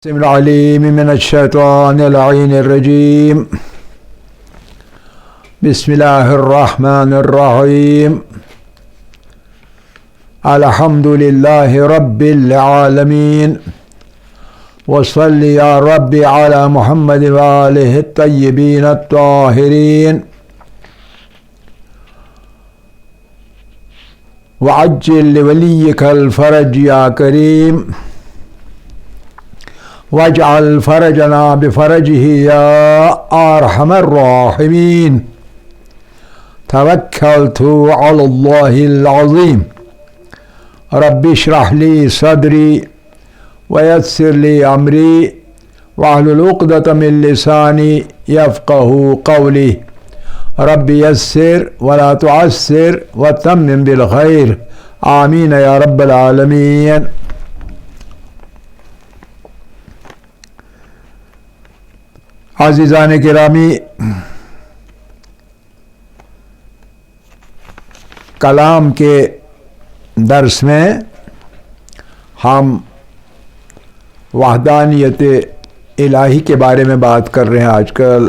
السميع العليم من الشيطان اللعين الرجيم. بسم الله الرحمن الرحيم. الحمد لله رب العالمين. وصل يا رب على محمد وآله الطيبين الطاهرين. وعجل لوليك الفرج يا كريم. واجعل فرجنا بفرجه يا أرحم الراحمين. توكلت على الله العظيم. رب اشرح لي صدري ويسر لي أمري واحلل عقدة من لساني يفقه قولي. رب يسر ولا تعسر وتمم بالخير. آمين يا رب العالمين. عزیزان گرامی، کلام کے درس میں ہم وحدانیت الہی کے بارے میں بات کر رہے ہیں. آج کل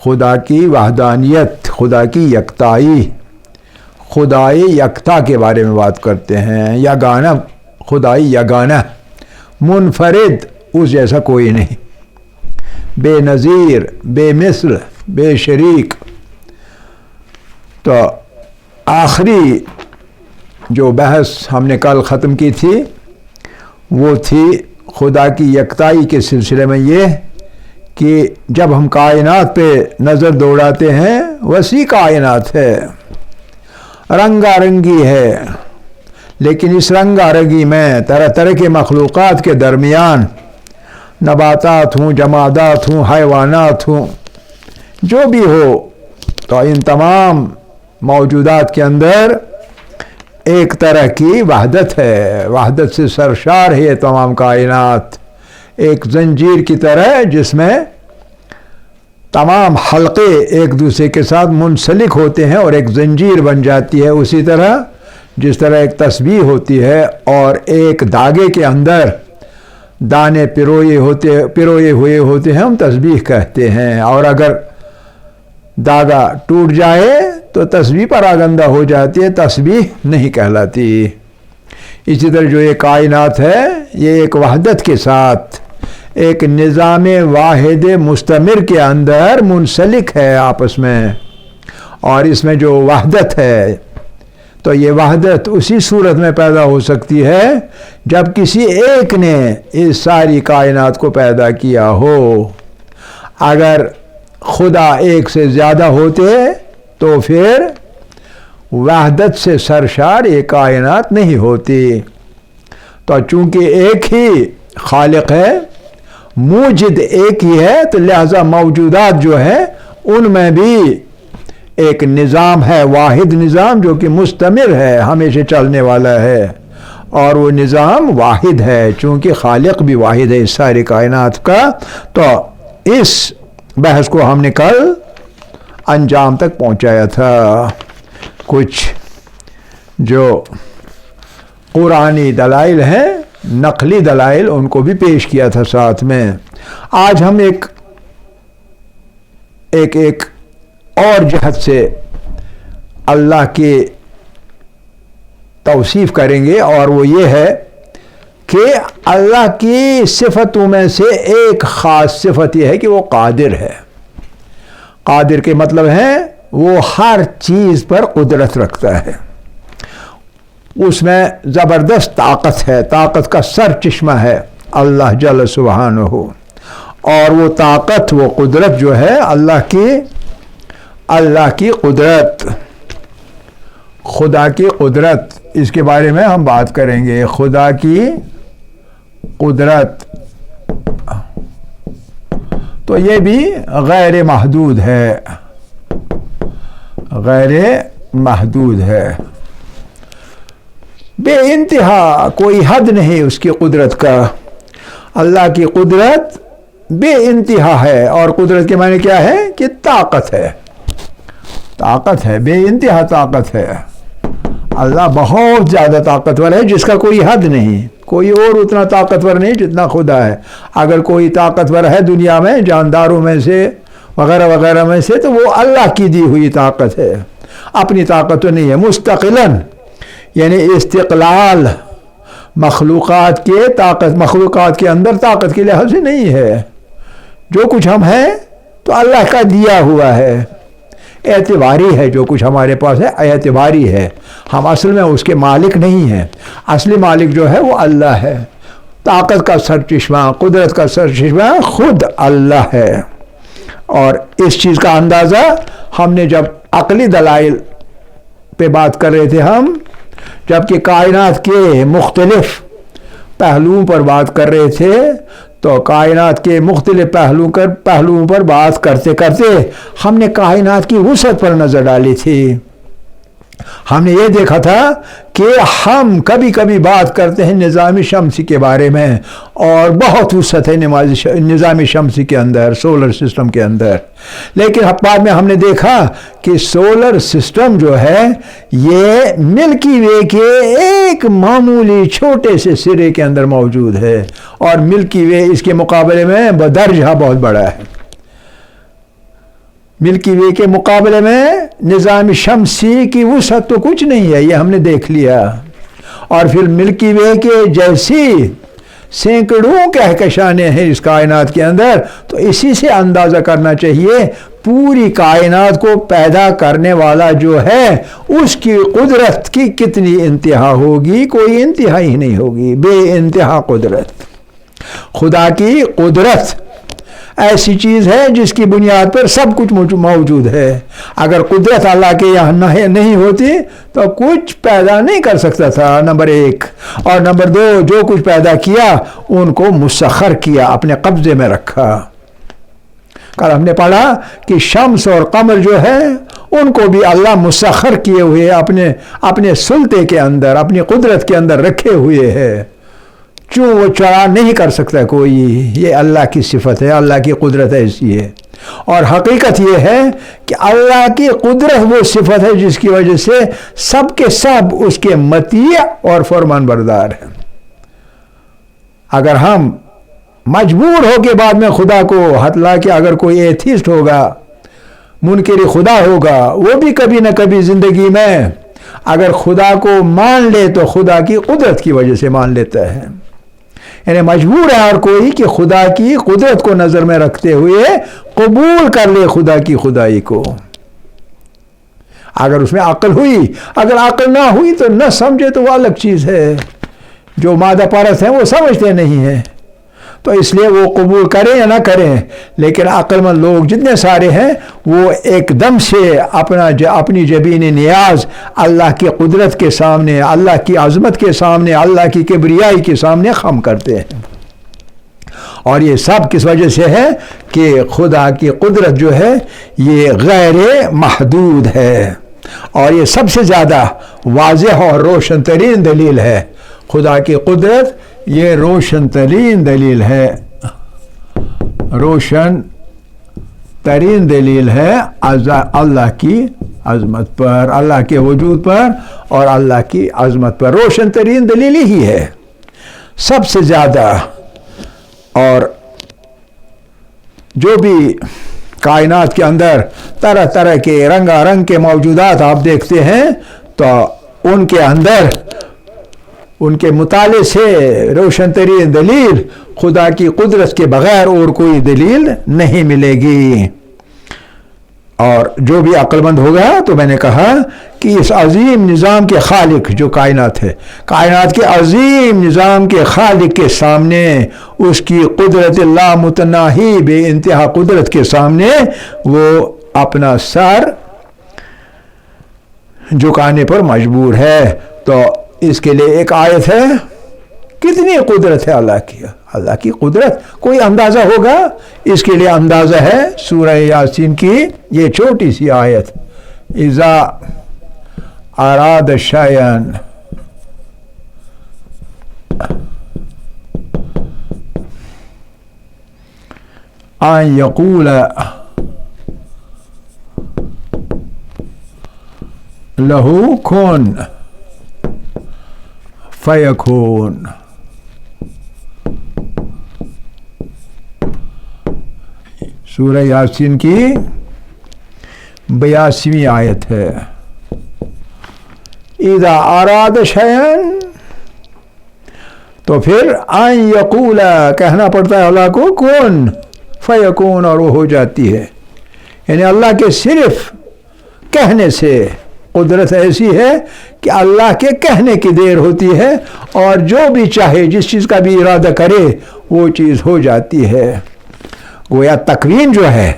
خدا کی وحدانیت، خدا کی یکتائی، خدائے یکتا کے بارے میں بات کرتے ہیں. یگانہ، خدائی یگانہ، منفرد، اس جیسا کوئی نہیں، بے نظیر، بے مثل، بے شریک. تو آخری جو بحث ہم نے کل ختم کی تھی وہ تھی خدا کی یکتائی کے سلسلے میں یہ کہ جب ہم کائنات پہ نظر دوڑاتے ہیں، وسیع کائنات ہے، رنگا رنگی ہے، لیکن اس رنگا رنگی میں طرح طرح کے مخلوقات کے درمیان نباتات ہوں، جمادات ہوں، حیوانات ہوں، جو بھی ہو، تو ان تمام موجودات کے اندر ایک طرح کی وحدت ہے. وحدت سے سرشار ہے یہ تمام کائنات، ایک زنجیر کی طرح جس میں تمام حلقے ایک دوسرے کے ساتھ منسلک ہوتے ہیں اور ایک زنجیر بن جاتی ہے. اسی طرح جس طرح ایک تسبیح ہوتی ہے اور ایک دھاگے کے اندر دانے پروئے ہوئے ہوتے ہیں، ہم تسبیح کہتے ہیں. اور اگر داغا ٹوٹ جائے تو تسبیح پراگندہ ہو جاتی ہے، تسبیح نہیں کہلاتی. اسی طرح جو یہ کائنات ہے یہ ایک وحدت کے ساتھ ایک نظام واحد مستمر کے اندر منسلک ہے آپس میں. اور اس میں جو وحدت ہے تو یہ وحدت اسی صورت میں پیدا ہو سکتی ہے جب کسی ایک نے اس ساری کائنات کو پیدا کیا ہو. اگر خدا ایک سے زیادہ ہوتے تو پھر وحدت سے سرشار یہ کائنات نہیں ہوتی. تو چونکہ ایک ہی خالق ہے، موجد ایک ہی ہے، تو لہذا موجودات جو ہے ان میں بھی ایک نظام ہے، واحد نظام جو کہ مستمر ہے، ہمیشہ چلنے والا ہے، اور وہ نظام واحد ہے چونکہ خالق بھی واحد ہے اس ساری کائنات کا. تو اس بحث کو ہم نے کل انجام تک پہنچایا تھا. کچھ جو قرآنی دلائل ہیں، نقلی دلائل، ان کو بھی پیش کیا تھا ساتھ میں. آج ہم ایک اور جہت سے اللہ کی توصیف کریں گے، اور وہ یہ ہے کہ اللہ کی صفتوں میں سے ایک خاص صفت یہ ہے کہ وہ قادر ہے. قادر کے مطلب ہے وہ ہر چیز پر قدرت رکھتا ہے، اس میں زبردست طاقت ہے، طاقت کا سر چشمہ ہے اللہ جل سبحانہ ہو. اور وہ طاقت، وہ قدرت جو ہے اللہ کی قدرت، خدا کی قدرت، اس کے بارے میں ہم بات کریں گے. خدا کی قدرت تو یہ بھی غیر محدود ہے، غیر محدود ہے، بے انتہا، کوئی حد نہیں اس کی قدرت کا. اللہ کی قدرت بے انتہا ہے، اور قدرت کے معنی کیا ہے کہ طاقت ہے، طاقت ہے، بے انتہا طاقت ہے. اللہ بہت زیادہ طاقتور ہے جس کا کوئی حد نہیں، کوئی اور اتنا طاقتور نہیں جتنا خدا ہے. اگر کوئی طاقتور ہے دنیا میں جانداروں میں سے وغیرہ وغیرہ میں سے تو وہ اللہ کی دی ہوئی طاقت ہے، اپنی طاقت تو نہیں ہے. مستقلاً یعنی استقلال مخلوقات کے اندر طاقت کے لحاظ سے نہیں ہے. جو کچھ ہم ہیں تو اللہ کا دیا ہوا ہے، اعتباری ہے. جو کچھ ہمارے پاس ہے اعتباری ہے، ہم اصل میں اس کے مالک نہیں ہیں. اصلی مالک جو ہے وہ اللہ ہے. طاقت کا سرچشمہ، قدرت کا سرچشمہ خود اللہ ہے. اور اس چیز کا اندازہ ہم نے جب عقلی دلائل پہ بات کر رہے تھے ہم، جبکہ کائنات کے مختلف پہلوؤں پر بات کر رہے تھے، تو کائنات کے مختلف پہلوؤں پر بات کرتے کرتے ہم نے کائنات کی وسعت پر نظر ڈالی تھی. ہم نے یہ دیکھا تھا کہ ہم کبھی کبھی بات کرتے ہیں نظام شمسی کے بارے میں، اور بہت وسعت ہے نظام شمسی کے اندر، سولر سسٹم کے اندر. لیکن بعد میں ہم نے دیکھا کہ سولر سسٹم جو ہے یہ ملکی وے کے ایک معمولی چھوٹے سے سرے کے اندر موجود ہے، اور ملکی وے اس کے مقابلے میں بدرجہ بہت بڑا ہے. ملکی وے کے مقابلے میں نظام شمسی کی وسعت تو کچھ نہیں ہے، یہ ہم نے دیکھ لیا. اور پھر ملکی وے کے جیسی سینکڑوں کہکشانیں ہیں اس کائنات کے اندر، تو اسی سے اندازہ کرنا چاہیے پوری کائنات کو پیدا کرنے والا جو ہے اس کی قدرت کی کتنی انتہا ہوگی. کوئی انتہا ہی نہیں ہوگی، بے انتہا قدرت. خدا کی قدرت ایسی چیز ہے جس کی بنیاد پر سب کچھ موجود ہے. اگر قدرت اللہ کے یہاں نہیں ہوتی تو کچھ پیدا نہیں کر سکتا تھا، نمبر ایک. اور نمبر دو، جو کچھ پیدا کیا ان کو مسخر کیا، اپنے قبضے میں رکھا. کل ہم نے پڑھا کہ شمس اور قمر جو ہے ان کو بھی اللہ مسخر کیے ہوئے اپنے سلطے کے اندر، اپنی قدرت کے اندر رکھے ہوئے ہے. کیوں وہ چڑھا نہیں کر سکتا کوئی. یہ اللہ کی صفت ہے، اللہ کی قدرت ایسی ہے. اور حقیقت یہ ہے کہ اللہ کی قدرت وہ صفت ہے جس کی وجہ سے سب کے سب اس کے مطیع اور فرمان بردار ہیں. اگر ہم مجبور ہو کے بعد میں خدا کو ہتلا کے، اگر کوئی ایتھیسٹ ہوگا، منکر خدا ہوگا، وہ بھی کبھی نہ کبھی زندگی میں اگر خدا کو مان لے تو خدا کی قدرت کی وجہ سے مان لیتا ہے. یعنی مجبور ہے ہر کوئی کہ خدا کی قدرت کو نظر میں رکھتے ہوئے قبول کر لے خدا کی خدائی کو. اگر اس میں عقل ہوئی، اگر عقل نہ ہوئی تو نہ سمجھے تو وہ الگ چیز ہے. جو مادہ پرست ہیں وہ سمجھتے نہیں ہیں، تو اس لیے وہ قبول کریں یا نہ کریں. لیکن عقل مند لوگ جتنے سارے ہیں وہ ایک دم سے اپنی جبین نیاز اللہ کی قدرت کے سامنے، اللہ کی عظمت کے سامنے، اللہ کی کبریائی کے سامنے خم کرتے ہیں. اور یہ سب کس وجہ سے ہے کہ خدا کی قدرت جو ہے یہ غیر محدود ہے. اور یہ سب سے زیادہ واضح اور روشن ترین دلیل ہے. خدا کی قدرت یہ روشن ترین دلیل ہے، روشن ترین دلیل ہے اللہ کی عظمت پر، اللہ کے وجود پر اور اللہ کی عظمت پر. روشن ترین دلیل ہی ہے سب سے زیادہ. اور جو بھی کائنات کے اندر طرح طرح کے رنگا رنگ کے موجودات آپ دیکھتے ہیں تو ان کے اندر ان کے مطالعے سے روشن ترین دلیل خدا کی قدرت کے بغیر اور کوئی دلیل نہیں ملے گی. اور جو بھی عقل مند ہوگا، تو میں نے کہا کہ اس عظیم نظام کے خالق جو کائنات ہے، کائنات کے عظیم نظام کے خالق کے سامنے، اس کی قدرت لامتناہی بے انتہا قدرت کے سامنے وہ اپنا سر جھکانے پر مجبور ہے. تو اس کے لیے ایک آیت ہے. کتنی قدرت ہے اللہ کی قدرت کوئی اندازہ ہوگا. اس کے لیے اندازہ ہے سورہ یاسین کی یہ چھوٹی سی آیت، اذا اراد شیئا ان یقول لہو کن فیکون. سورہ یاسین کی 82ویں آیت ہے. اذا اراد شیئا تو پھر ان یقول کہنا پڑتا ہے اللہ کو کن فیکون، اور وہ ہو جاتی ہے. یعنی اللہ کے صرف کہنے سے قدرت ایسی ہے کہ اللہ کے کہنے کی دیر ہوتی ہے، اور جو بھی چاہے جس چیز کا بھی ارادہ کرے وہ چیز ہو جاتی ہے. گویا تکوین جو ہے،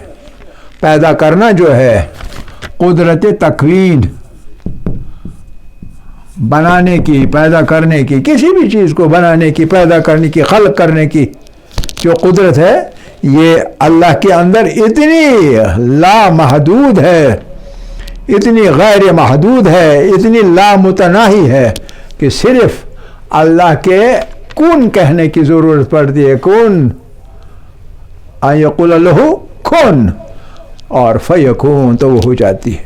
پیدا کرنا جو ہے، قدرت تکوین، بنانے کی، پیدا کرنے کی، کسی بھی چیز کو بنانے کی، پیدا کرنے کی، خلق کرنے کی جو قدرت ہے، یہ اللہ کے اندر اتنی لامحدود ہے، اتنی غیر محدود ہے، اتنی لامتناہی ہے کہ صرف اللہ کے کن کہنے کی ضرورت پڑتی ہے. کن ان یقول لہ کن، اور فیکون تو وہ ہو جاتی ہے.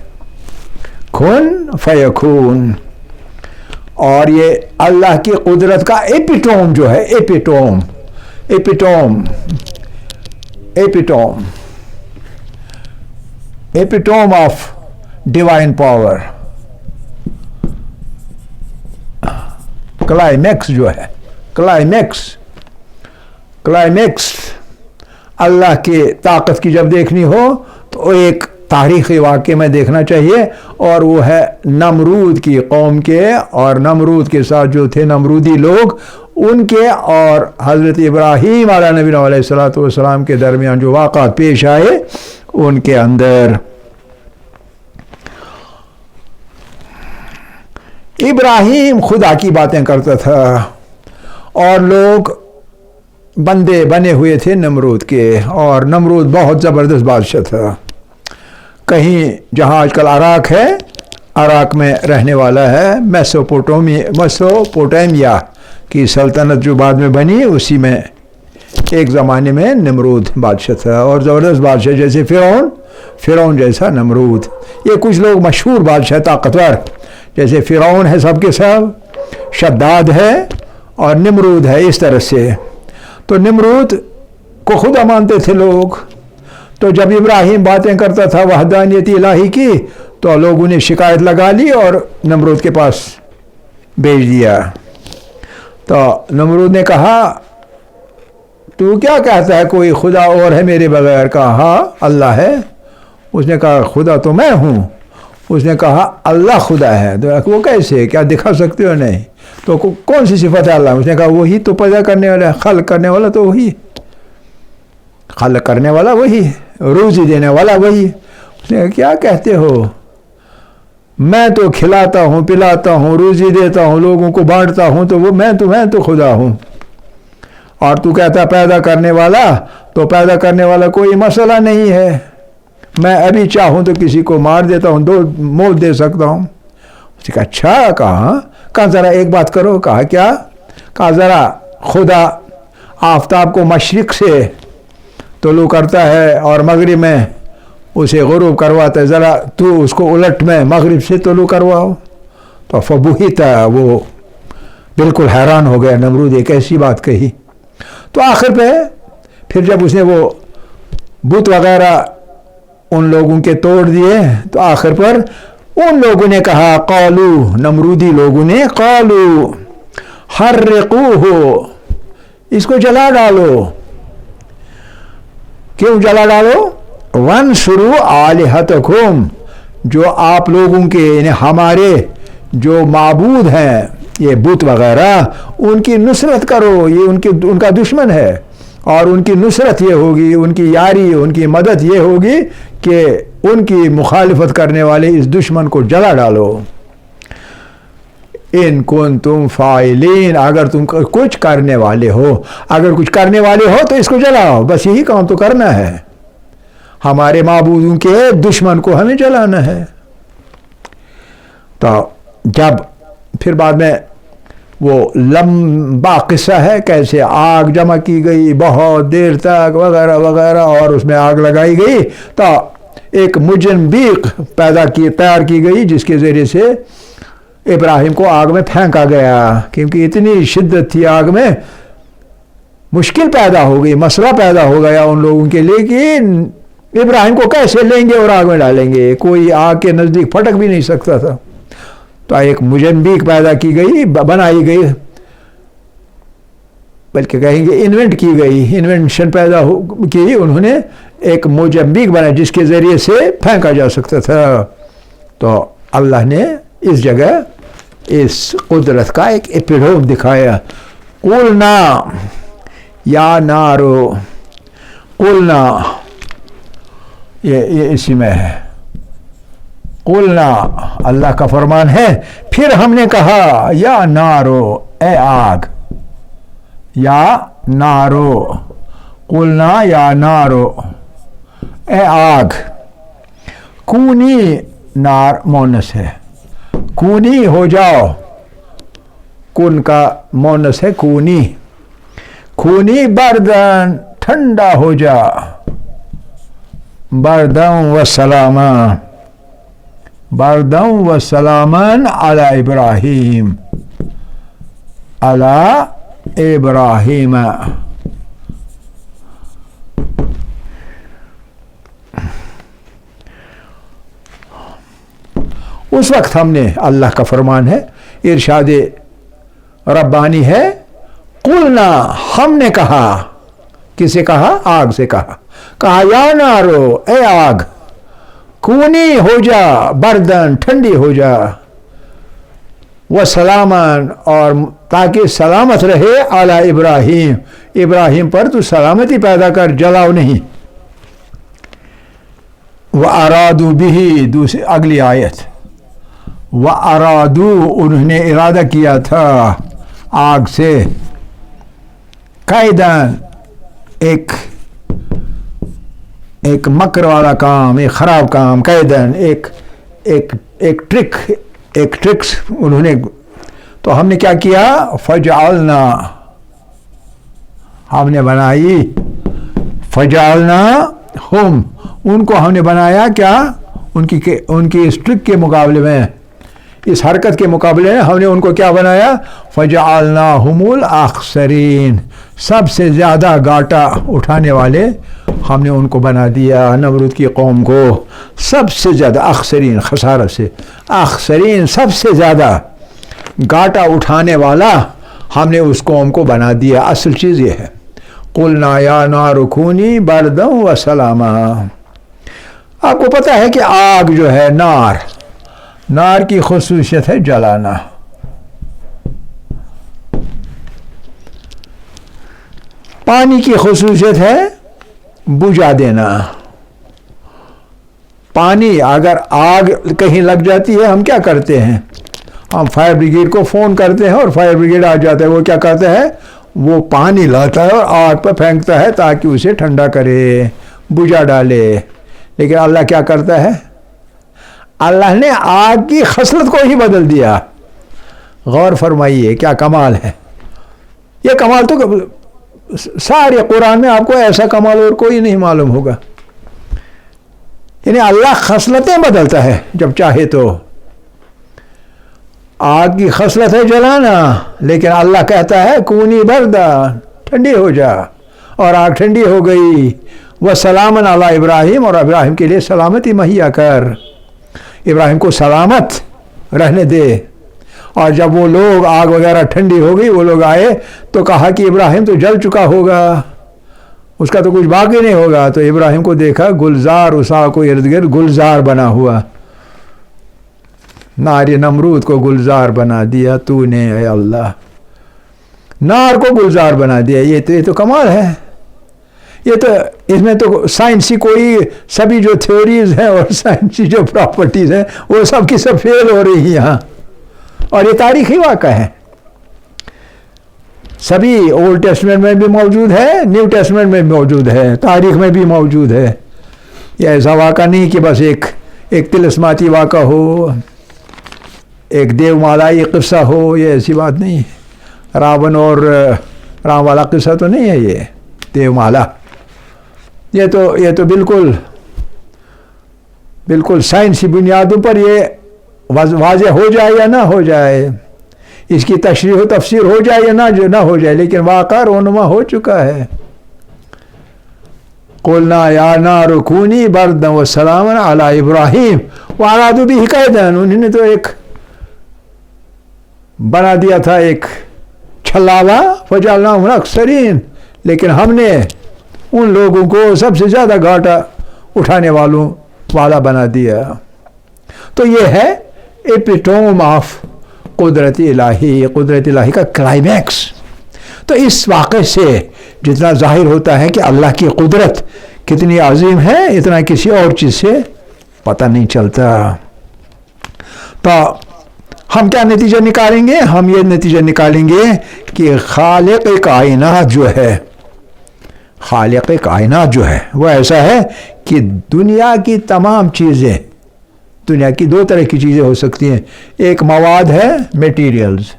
کن فیکون. اور یہ اللہ کی قدرت کا ایپیٹوم جو ہے، ایپیٹوم آف ڈیوائن پاور، کلائمیکس جو ہے، کلائمیکس اللہ کی طاقت کی جب دیکھنی ہو تو ایک تاریخی واقعے میں دیکھنا چاہیے، اور وہ ہے نمرود کی قوم کے، اور نمرود کے ساتھ جو تھے نمرودی لوگ ان کے، اور حضرت ابراہیم علیہ نبی علیہ الصلوۃ والسلام کے درمیان جو واقعات پیش آئے ان کے اندر. ابراہیم خدا کی باتیں کرتا تھا، اور لوگ بندے بنے ہوئے تھے نمرود کے، اور نمرود بہت زبردست بادشاہ تھا. کہیں جہاں آج کل عراق ہے، عراق میں رہنے والا ہے. میسوپوٹیمیا کی سلطنت جو بعد میں بنی، اسی میں ایک زمانے میں نمرود بادشاہ تھا، اور زبردست بادشاہ جیسے فرعون جیسا نمرود. یہ کچھ لوگ مشہور بادشاہ طاقتور، جیسے فرعون ہے سب کے سب، شداد ہے، اور نمرود ہے اس طرح سے. تو نمرود کو خدا مانتے تھے لوگ. تو جب ابراہیم باتیں کرتا تھا وحدانیت الہی کی تو لوگوں نے شکایت لگا لی اور نمرود کے پاس بھیج دیا. تو نمرود نے کہا تو کیا کہتا ہے، کوئی خدا اور ہے میرے بغیر؟ کہا ہاں اللہ ہے. اس نے کہا خدا تو میں ہوں. اس نے کہا اللہ خدا ہے. تو وہ کیسے، کیا دکھا سکتے ہو؟ نہیں. تو کون سی صفت ہے اللہ؟ اس نے کہا وہی تو پیدا کرنے والا ہے، خلق کرنے والا تو وہی، خلق کرنے والا وہی، روزی دینے والا وہی. اس نے کہا کیا کہتے ہو، میں تو کھلاتا ہوں، پلاتا ہوں، روزی دیتا ہوں، لوگوں کو بانٹتا ہوں، تو وہ میں تو خدا ہوں. اور تو کہتا پیدا کرنے والا، تو پیدا کرنے والا کوئی مسئلہ نہیں ہے. میں ابھی چاہوں تو کسی کو مار دیتا ہوں، 2 موت دے سکتا ہوں. اس نے کہا اچھا. کہا ذرا ایک بات کرو. کہا کیا؟ کہا ذرا خدا آفتاب کو مشرق سے طلوع کرتا ہے اور مغرب میں اسے غروب کرواتا ہے، ذرا تو اس کو الٹ میں مغرب سے طلوع کرواؤ. تو فبہتا، وہ بالکل حیران ہو گیا نمرود، ایک ایسی بات کہی. تو آخر پہ پھر جب اس نے وہ بت وغیرہ ان لوگوں کے توڑ دیے تو آخر پر ان لوگوں نے کہا قالو، نمرودی لوگوں نے قالو حرقوہ، اس کو جلا ڈالو. کیوں جلا ڈالو؟ وانصروا آلہتکم، جو آپ لوگوں کے یعنی ہمارے جو معبود ہیں یہ بت وغیرہ، ان کی نصرت کرو. یہ ان کا دشمن ہے، اور ان کی نصرت یہ ہوگی، ان کی یاری، ان کی مدد یہ ہوگی کہ ان کی مخالفت کرنے والے اس دشمن کو جلا ڈالو. ان کنتم فاعلین، اگر تم کچھ کرنے والے ہو، تو اس کو جلاؤ. بس یہی کام تو کرنا ہے، ہمارے معبودوں کے دشمن کو ہمیں جلانا ہے. تو جب پھر بعد میں وہ لمبا قصہ ہے کیسے آگ جمع کی گئی بہت دیر تک وغیرہ وغیرہ، اور اس میں آگ لگائی گئی تو ایک مجنبیق تیار کی گئی جس کے ذریعے سے ابراہیم کو آگ میں پھینکا گیا، کیونکہ اتنی شدت تھی آگ میں. مشکل پیدا ہو گئی، مسئلہ پیدا ہو گیا ان لوگوں کے لیے کہ ابراہیم کو کیسے لیں گے اور آگ میں ڈالیں گے؟ کوئی آگ کے نزدیک پھٹک بھی نہیں سکتا تھا. تو ایک مجنبیک پیدا کی گئی، بنائی گئی، بلکہ کہیں گے انوینٹ کی گئی، انوینشن پیدا کی انہوں نے، ایک موجمبیک بنا جس کے ذریعے سے پھینکا جا سکتا تھا. تو اللہ نے اس جگہ اس قدرت کا ایک ایپیڈوم دکھایا. قلنا یا نارو، قلنا یہ اسی میں ہے. قلنا اللہ کا فرمان ہے، پھر ہم نے کہا یا نارو اے آگ، یا نارو، قلنا یا نارو اے آگ. کونی نار مونس ہے، کونی ہو جاؤ، کن کا مونس ہے کونی. کونی بردن ٹھنڈا ہو جا، بردم و سلاما، بردم و سلامن علی ابراہیم، علی ابراہیم. اس وقت ہم نے، اللہ کا فرمان ہے، ارشاد ربانی ہے، قلنا ہم نے کہا، کسے کہا؟ آگ سے کہا یا نارو اے آگ، کونی ہو جا، بردن ٹھنڈی ہو جا، و سلامن اور تاکہ سلامت رہے، علی ابراہیم، ابراہیم پر تو سلامتی پیدا کر، جلاؤ نہیں. وَأَرَادُوا بِهِ، دوسری اگلی آیت، وَأَرَادُوا انہوں نے ارادہ کیا تھا آگ سے، قیدن ایک مکر والا کام، ایک خراب کام، قیدن ایک ٹرکس انہوں نے. تو ہم نے کیا کیا؟ فجعلنا، ہم نے بنائی، فجعلنا ہم، ان کو ہم نے بنایا کیا؟ ان کی اس ٹرک کے مقابلے میں، اس حرکت کے مقابلے میں ہم نے ان کو کیا بنایا؟ فجعلناہم الاخسرین، سب سے زیادہ گھاٹا اٹھانے والے ہم نے ان کو بنا دیا. نمرود کی قوم کو سب سے زیادہ، اخسرین خسارہ سے، اخسرین سب سے زیادہ گھاٹا اٹھانے والا ہم نے اس قوم کو بنا دیا. اصل چیز یہ ہے، قلنا یا نار کونی بردا و سلاما. آپ کو پتہ ہے کہ آگ جو ہے، نار کی خصوصیت ہے جلانا. پانی کی خصوصیت ہے بجھا دینا. پانی اگر آگ کہیں لگ جاتی ہے، ہم کیا کرتے ہیں؟ ہم فائر بریگیڈ کو فون کرتے ہیں اور فائر بریگیڈ آ جاتا ہے. وہ کیا کرتا ہے؟ وہ پانی لاتا ہے اور آگ پہ پھینکتا ہے تاکہ اسے ٹھنڈا کرے، بجھا ڈالے. لیکن اللہ کیا کرتا ہے؟ اللہ نے آگ کی خصلت کو ہی بدل دیا. غور فرمائیے کیا کمال ہے. یہ کمال تو سارے قرآن میں آپ کو ایسا کمال اور کوئی نہیں معلوم ہوگا. یعنی اللہ خصلتیں بدلتا ہے جب چاہے تو. آگ کی خصلت ہے جلانا، لیکن اللہ کہتا ہے کونی بردا، ٹھنڈی ہو جا، اور آگ ٹھنڈی ہو گئی. وہ سلامن علی ابراہیم، اور ابراہیم کے لیے سلامتی مہیا کر، ابراہیم کو سلامت رہنے دے. اور جب وہ لوگ، آگ وغیرہ ٹھنڈی ہو گئی، وہ لوگ آئے تو کہا کہ ابراہیم تو جل چکا ہوگا، اس کا تو کچھ باقی نہیں ہوگا. تو ابراہیم کو دیکھا گلزار، اس آگ کو ارد گرد گلزار بنا ہوا. نار نمرود کو گلزار بنا دیا تو نے، اے اللہ، نار کو گلزار بنا دیا. یہ تو کمال ہے. یہ تو اس میں تو سائنسی کوئی سبھی جو تھیوریز ہیں اور سائنسی جو پراپرٹیز ہیں وہ سب کی سب فیل ہو رہی ہیں یہاں. اور یہ تاریخی واقعہ ہے، سبھی اولڈ ٹیسٹمنٹ میں بھی موجود ہے، نیو ٹیسٹمنٹ میں بھی موجود ہے، تاریخ میں بھی موجود ہے. یہ ایسا واقعہ نہیں کہ بس ایک طلسماتی واقعہ ہو، ایک دیو مالائی قصہ ہو. یہ ایسی بات نہیں. راون اور رام والا قصہ تو نہیں ہے یہ دیو مالا. یہ تو بالکل سائنسی بنیادوں پر یہ واضح ہو جائے یا نہ ہو جائے، اس کی تشریح و تفسیر ہو جائے یا نہ ہو جائے، لیکن واقعہ رونما ہو چکا ہے. قلنا یا نار کونی بردا وسلاما علی ابراہیم وارادوا بہ کیدا، انہوں نے تو ایک بنا دیا تھا ایک چھلاوا، فجعلناہم الاکثرین، لیکن ہم نے ان لوگوں کو سب سے زیادہ گھاٹا اٹھانے والوں والا بنا دیا۔ تو یہ ہے ایپیٹوم آف قدرت الہی، قدرت الہی کا کلائمیکس۔ تو اس واقعے سے جتنا ظاہر ہوتا ہے کہ اللہ کی قدرت کتنی عظیم ہے، اتنا کسی اور چیز سے پتہ نہیں چلتا۔ تو ہم کیا نتیجہ نکالیں گے؟ ہم یہ نتیجہ نکالیں گے کہ خالق کائنات جو ہے، خالق کائنات جو ہے وہ ایسا ہے کہ دنیا کی تمام چیزیں، دنیا کی دو طرح کی چیزیں ہو سکتی ہیں، ایک مواد ہے میٹیریلز،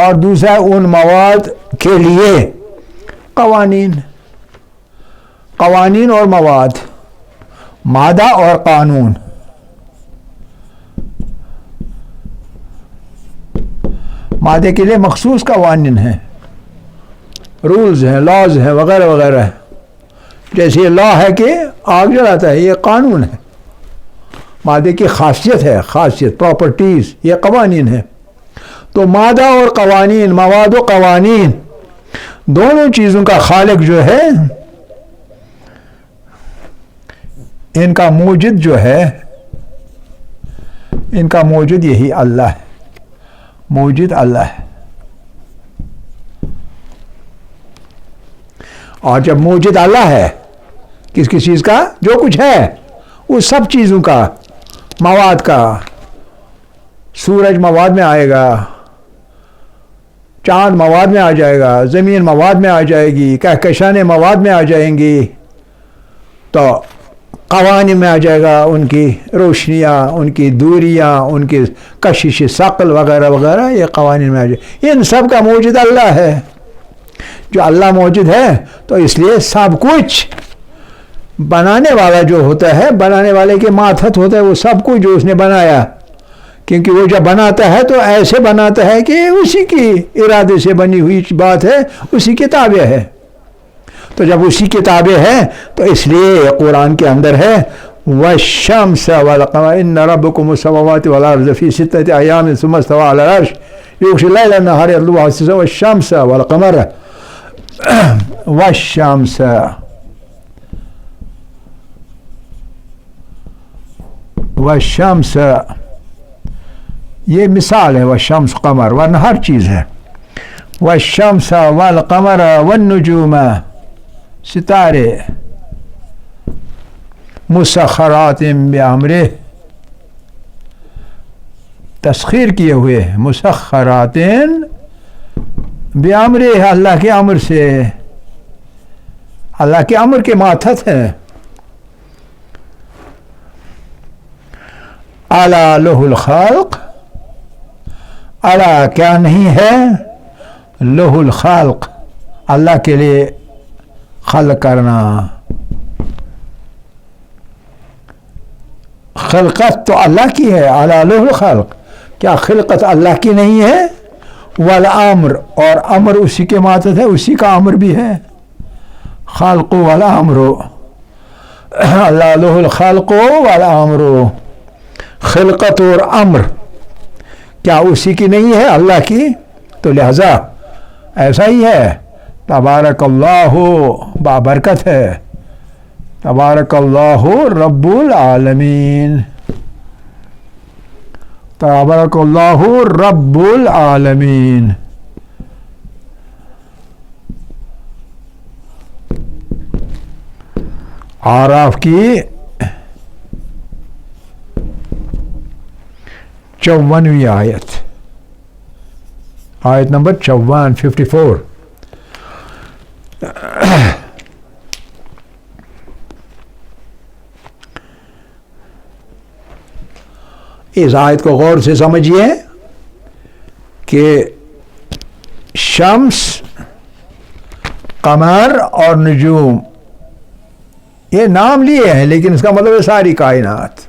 اور دوسرا ان مواد کے لیے قوانین، قوانین اور مواد، مادہ اور قانون۔ مادے کے لیے مخصوص قوانین ہیں، رولز ہیں، لاز ہیں، وغیرہ وغیرہ۔ جیسے یہ لا ہے کہ آگ جلاتا ہے، یہ قانون ہے، مادے کی خاصیت ہے، خاصیت، پراپرٹیز، یہ قوانین ہیں۔ تو مادہ اور قوانین، مواد و قوانین، دونوں چیزوں کا خالق جو ہے، ان کا موجد جو ہے، ان کا موجد یہی اللہ ہے، موجد اللہ ہے۔ اور جب موجد اللہ ہے، کس کس چیز کا؟ جو کچھ ہے اس سب چیزوں کا، مواد کا، سورج مواد میں آئے گا، چاند مواد میں آ جائے گا، زمین مواد میں آ جائے گی، کہکشانیں مواد میں آ جائیں گی، تو قوانین میں آ جائے گا، ان کی روشنیاں، ان کی دوریاں، ان کی کشش ثقل وغیرہ وغیرہ، یہ قوانین میں آ جائے۔ ان سب کا موجد اللہ ہے۔ جو اللہ موجود ہے تو اس لیے سب کچھ بنانے والا جو ہوتا ہے، بنانے والے کے ماتحت ہوتا ہے وہ سب کچھ جو اس نے بنایا، کیونکہ وہ جب بناتا ہے تو ایسے بناتا ہے کہ اسی کی ارادے سے بنی ہوئی بات ہے، اسی کی تابع ہے۔ تو جب اسی کی تابع ہے تو اس لیے قرآن کے اندر ہے والشمس والقمر ان ربکم السماوات والارض فی ستۃ ایام ثم استوى علی العرش یغشی اللیل النہار یطلبہ حثیثا والشمس والقمر والشمس، والشمس یہ مثال ہے، والشمس قمر، ورنہ ہر چیز ہے۔ والشمس والقمر والنجوم، ستارے، مسخرات بامرہ، تسخیر کیے ہوئے، مسخرات بامرہ، اللہ کے امر سے، اللہ کے امر کے ماتحت ہیں۔ الا لہ الخلق، الا کیا نہیں ہے، لہ الخلق، اللہ کے لیے خلق کرنا۔ خلقت تو اللہ کی ہے، الا لہ الخلق، کیا خلقت اللہ کی نہیں ہے؟ والامر، اور امر اسی کے ماتحت ہے، اسی کا امر بھی ہے، خلق والامر، الا لہ الخلق والامر، خلقت اور امر کیا اسی کی نہیں ہے، اللہ کی؟ تو لہذا ایسا ہی ہے، تبارک اللہ، بابرکت ہے، تبارک اللہ رب العالمین، تبارک اللہ رب العالمین۔ اعراف کی 54ویں آیت، آیت نمبر 54، 54۔ اس آیت کو غور سے سمجھیے کہ شمس، قمر اور نجوم یہ نام لیے ہیں، لیکن اس کا مطلب ہے ساری کائنات،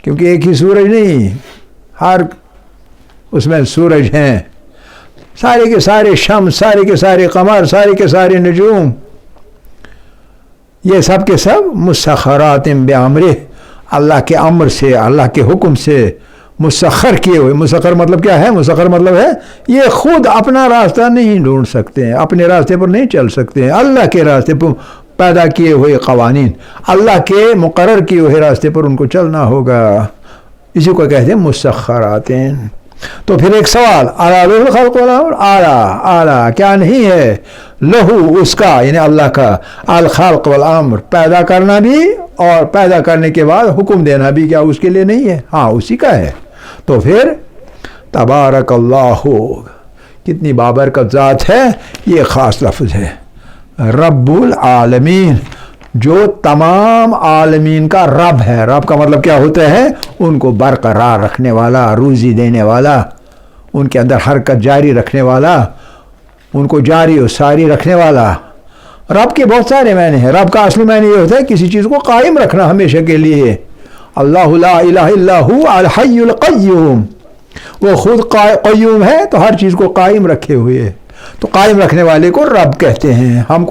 کیونکہ ایک ہی سورج نہیں، ہر اس میں سورج ہیں، سارے کے سارے شمس، سارے کے سارے قمر، سارے کے سارے نجوم، یہ سب کے سب مسخرات بامرہ، اللہ کے امر سے، اللہ کے حکم سے مسخر کیے ہوئے۔ مسخر مطلب کیا ہے؟ مسخر مطلب ہے یہ خود اپنا راستہ نہیں ڈھونڈ سکتے ہیں، اپنے راستے پر نہیں چل سکتے ہیں، اللہ کے راستے پر پیدا کیے ہوئے قوانین، اللہ کے مقرر کیے ہوئے راستے پر ان کو چلنا ہوگا، اسی کو کہتے ہیں مسخرات۔ تو پھر ایک سوال، اعلیٰ لہ الخلق والامر، اعلیٰ کیا نہیں ہے لہو اس کا، یعنی اللہ کا، الخلق والامر پیدا کرنا بھی اور پیدا کرنے کے بعد حکم دینا بھی، کیا اس کے لیے نہیں ہے؟ ہاں اسی کا ہے۔ تو پھر تبارک اللہ، کتنی بابرکت ذات ہے، یہ خاص لفظ ہے، رب العالمین، جو تمام عالمین کا رب ہے۔ رب کا مطلب کیا ہوتا ہے؟ ان کو برقرار رکھنے والا، روزی دینے والا، ان کے اندر حرکت جاری رکھنے والا، ان کو جاری و ساری رکھنے والا۔ رب کے بہت سارے معنی ہیں۔ رب کا اصلی معنی یہ ہوتا ہے کسی چیز کو قائم رکھنا ہمیشہ کے لیے۔ اللہ لا الہ الا هو الحی القیوم، وہ خود قیوم ہے تو ہر چیز کو قائم رکھے ہوئے، تو قائم رکھنے والے کو رب کہتے ہیں۔ ہم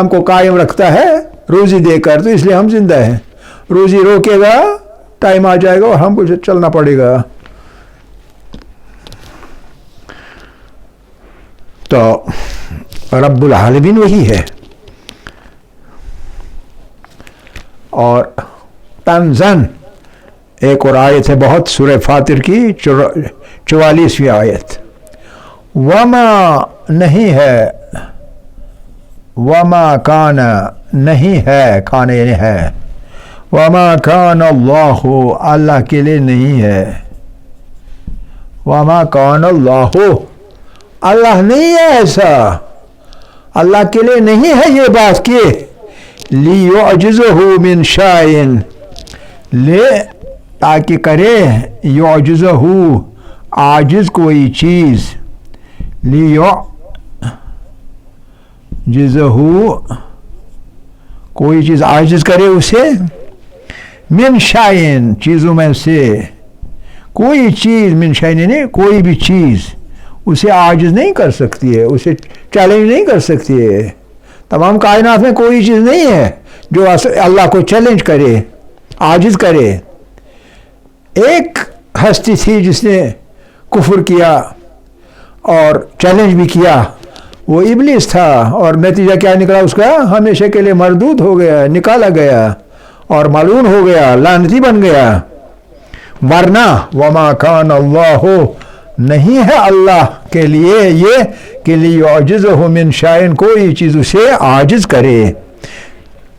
کو قائم رکھتا ہے روزی دے کر، تو اس لیے ہم زندہ ہیں۔ روزی روکے گا ٹائم آ جائے گا اور ہم کو چلنا پڑے گا۔ تو رب العالمین وہی ہے۔ اور تنزن ایک اور آیت ہے بہت، سورہ فاطر کی 44ویں آیت، وما نہیں ہے، وما کان نہیں ہے، کان یعنی ہے، وما کان اللہ اللہ کے لیے نہیں ہے، وما کان اللہ اللہ نہیں ہے ایسا، اللہ کے لیے نہیں ہے یہ بات کہ لیعجزہ من شیء، لے تاکہ کرے، یعجزہ عاجز کوئی چیز، لیعجزہ کوئی چیز عاجز کرے اسے، من شیء چیزوں میں سے، کوئی چیز، من شیء یعنی کوئی بھی چیز اسے عاجز نہیں کر سکتی ہے، اسے چیلنج نہیں کر سکتی ہے۔ تمام کائنات میں کوئی چیز نہیں ہے جو اللہ کو چیلنج کرے، عاجز کرے۔ ایک ہستی تھی جس نے کفر کیا اور چیلنج بھی کیا، وہ ابلیس تھا، اور نتیجہ کیا نکلا اس کا؟ ہمیشہ کے لیے مردود ہو گیا، نکالا گیا اور ملعون ہو گیا، لعنتی بن گیا۔ ورنہ وما کان اللہ نہیں ہے اللہ کے لیے یہ کہ لیعجزہ من شیء کوئی چیز اسے عاجز کرے،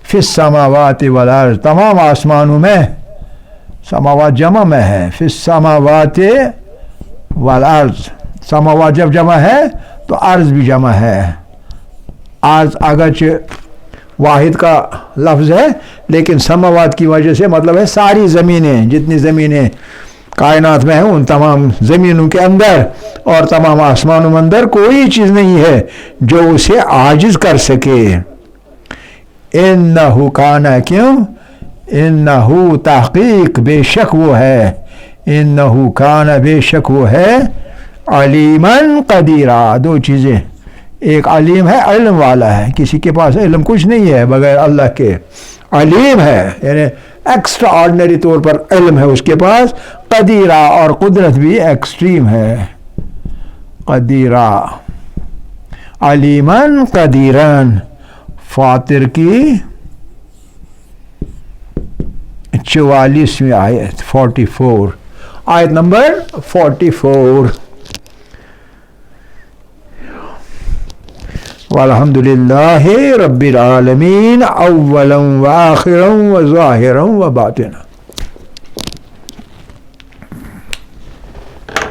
فی السماوات والارض تمام آسمانوں میں، سماوات جمع میں ہے، فی السماوات والارض، سماوات جب جمع ہے تو عرض بھی جمع ہے۔ عرض اگرچہ واحد کا لفظ ہے لیکن سماوات کی وجہ سے مطلب ہے ساری زمینیں، جتنی زمینیں کائنات میں ہیں ان تمام زمینوں کے اندر اور تمام آسمانوں میں اندر کوئی چیز نہیں ہے جو اسے عاجز کر سکے۔ انہو کانا، کیوں؟ انہو تحقیق بے شک وہ ہے، انہو کانا بے شک وہ ہے، علیماً قدیرہ، دو چیزیں، ایک علیم ہے، علم والا ہے، کسی کے پاس علم کچھ نہیں ہے بغیر اللہ کے، علیم ہے یعنی ایکسٹرا آرڈنری طور پر علم ہے اس کے پاس، قدیرہ اور قدرت بھی ایکسٹریم ہے، قدیرہ، علیماً قدیراً۔ فاطر کی 44ویں آیت، 44، آیت نمبر 44۔ والحمد للہ رب العالمین اولا و آخرا و ظاہرا و باطنا۔